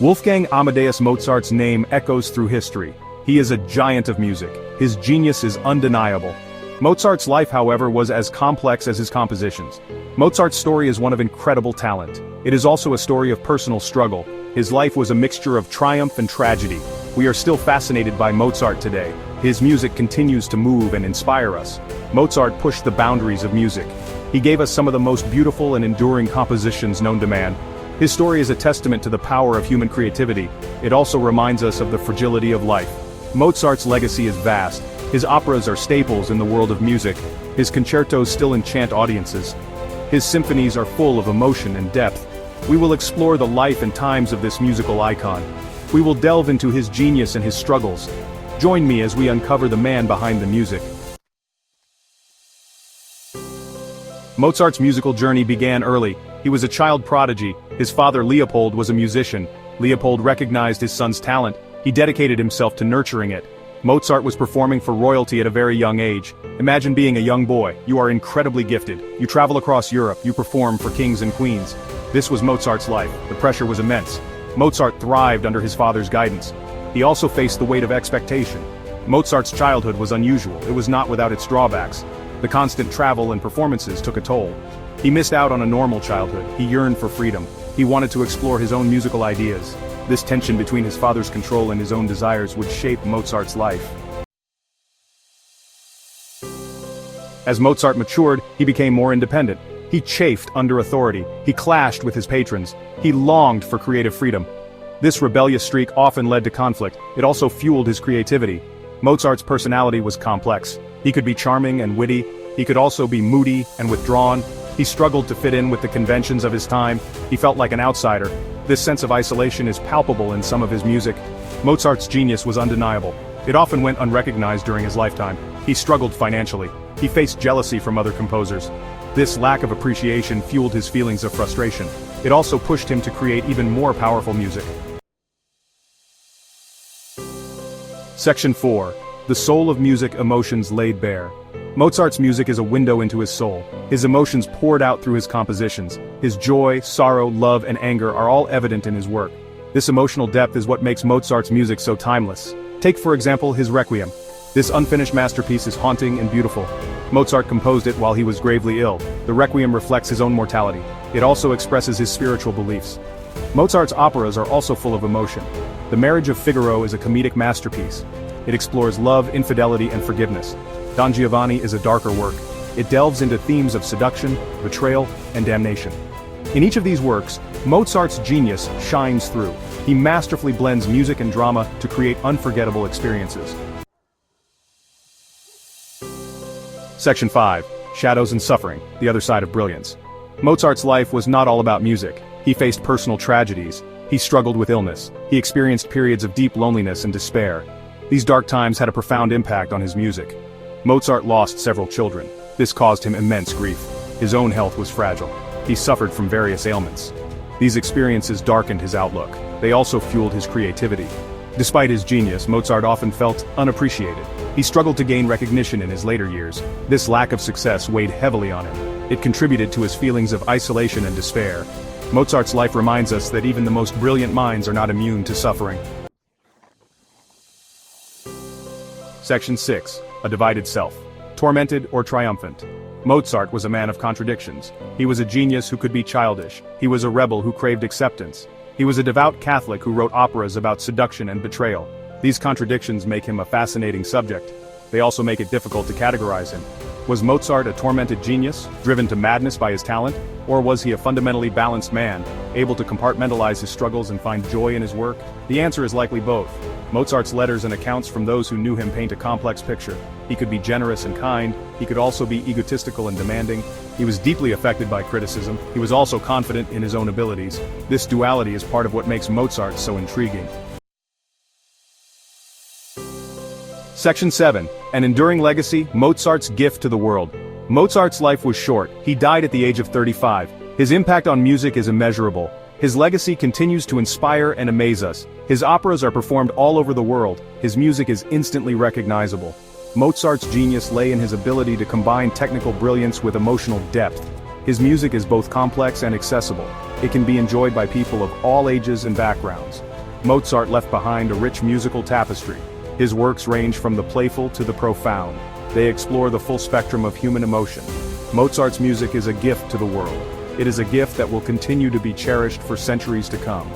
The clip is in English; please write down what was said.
Wolfgang Amadeus Mozart's name echoes through history. He is a giant of music. His genius is undeniable. Mozart's life, however, was as complex as his compositions. Mozart's story is one of incredible talent. It is also a story of personal struggle. His life was a mixture of triumph and tragedy. We are still fascinated by Mozart today. His music continues to move and inspire us. Mozart pushed the boundaries of music. He gave us some of the most beautiful and enduring compositions known to man. His story is a testament to the power of human creativity. It also reminds us of the fragility of life. Mozart's legacy is vast. His operas are staples in the world of music. His concertos still enchant audiences. His symphonies are full of emotion and depth. We will explore the life and times of this musical icon. We will delve into his genius and his struggles. Join me as we uncover the man behind the music. Mozart's musical journey began early. He was a child prodigy. His father Leopold was a musician. Leopold recognized his son's talent. He dedicated himself to nurturing it. Mozart was performing for royalty at a very young age. Imagine being a young boy. You are incredibly gifted. You travel across Europe. You perform for kings and queens. This was Mozart's life. The pressure was immense. Mozart thrived under his father's guidance. He also faced the weight of expectation. Mozart's childhood was unusual. It was not without its drawbacks. The constant travel and performances took a toll. He missed out on a normal childhood. He yearned for freedom. He wanted to explore his own musical ideas. This tension between his father's control and his own desires would shape Mozart's life. As Mozart matured, he became more independent. He chafed under authority. He clashed with his patrons. He longed for creative freedom. This rebellious streak often led to conflict. It also fueled his creativity. Mozart's personality was complex. He could be charming and witty. He could also be moody and withdrawn. He struggled to fit in with the conventions of his time. He felt like an outsider. This sense of isolation is palpable in some of his music. Mozart's genius was undeniable. It often went unrecognized during his lifetime. He struggled financially. He faced jealousy from other composers. This lack of appreciation fueled his feelings of frustration. It also pushed him to create even more powerful music. Section 4. The Soul of Music, Emotions Laid Bare. Mozart's music is a window into his soul. His emotions poured out through his compositions. His joy, sorrow, love, and anger are all evident in his work. This emotional depth is what makes Mozart's music so timeless. Take, for example, his Requiem. This unfinished masterpiece is haunting and beautiful. Mozart composed it while he was gravely ill. The Requiem reflects his own mortality. It also expresses his spiritual beliefs. Mozart's operas are also full of emotion. The Marriage of Figaro is a comedic masterpiece. It explores love, infidelity, and forgiveness. Don Giovanni is a darker work. It delves into themes of seduction, betrayal, and damnation. In each of these works, Mozart's genius shines through. He masterfully blends music and drama to create unforgettable experiences. Section 5. Shadows and Suffering, the Other Side of Brilliance. Mozart's life was not all about music. He faced personal tragedies. He struggled with illness. He experienced periods of deep loneliness and despair. These dark times had a profound impact on his music. Mozart lost several children. This caused him immense grief. His own health was fragile. He suffered from various ailments. These experiences darkened his outlook. They also fueled his creativity. Despite his genius, Mozart often felt unappreciated. He struggled to gain recognition in his later years. This lack of success weighed heavily on him. It contributed to his feelings of isolation and despair. Mozart's life reminds us that even the most brilliant minds are not immune to suffering. Section 6. A Divided Self. Tormented or triumphant. Mozart was a man of contradictions. He was a genius who could be childish. He was a rebel who craved acceptance. He was a devout Catholic who wrote operas about seduction and betrayal. These contradictions make him a fascinating subject. They also make it difficult to categorize him. Was Mozart a tormented genius, driven to madness by his talent? Or was he a fundamentally balanced man, able to compartmentalize his struggles and find joy in his work? The answer is likely both. Mozart's letters and accounts from those who knew him paint a complex picture. He could be generous and kind. He could also be egotistical and demanding. He was deeply affected by criticism. He was also confident in his own abilities. This duality is part of what makes Mozart so intriguing. Section 7. An Enduring Legacy, Mozart's Gift to the World. Mozart's life was short. He died at the age of 35. His impact on music is immeasurable. His legacy continues to inspire and amaze us. His operas are performed all over the world. His music is instantly recognizable. Mozart's genius lay in his ability to combine technical brilliance with emotional depth. His music is both complex and accessible. It can be enjoyed by people of all ages and backgrounds. Mozart left behind a rich musical tapestry. His works range from the playful to the profound. They explore the full spectrum of human emotion. Mozart's music is a gift to the world. It is a gift that will continue to be cherished for centuries to come.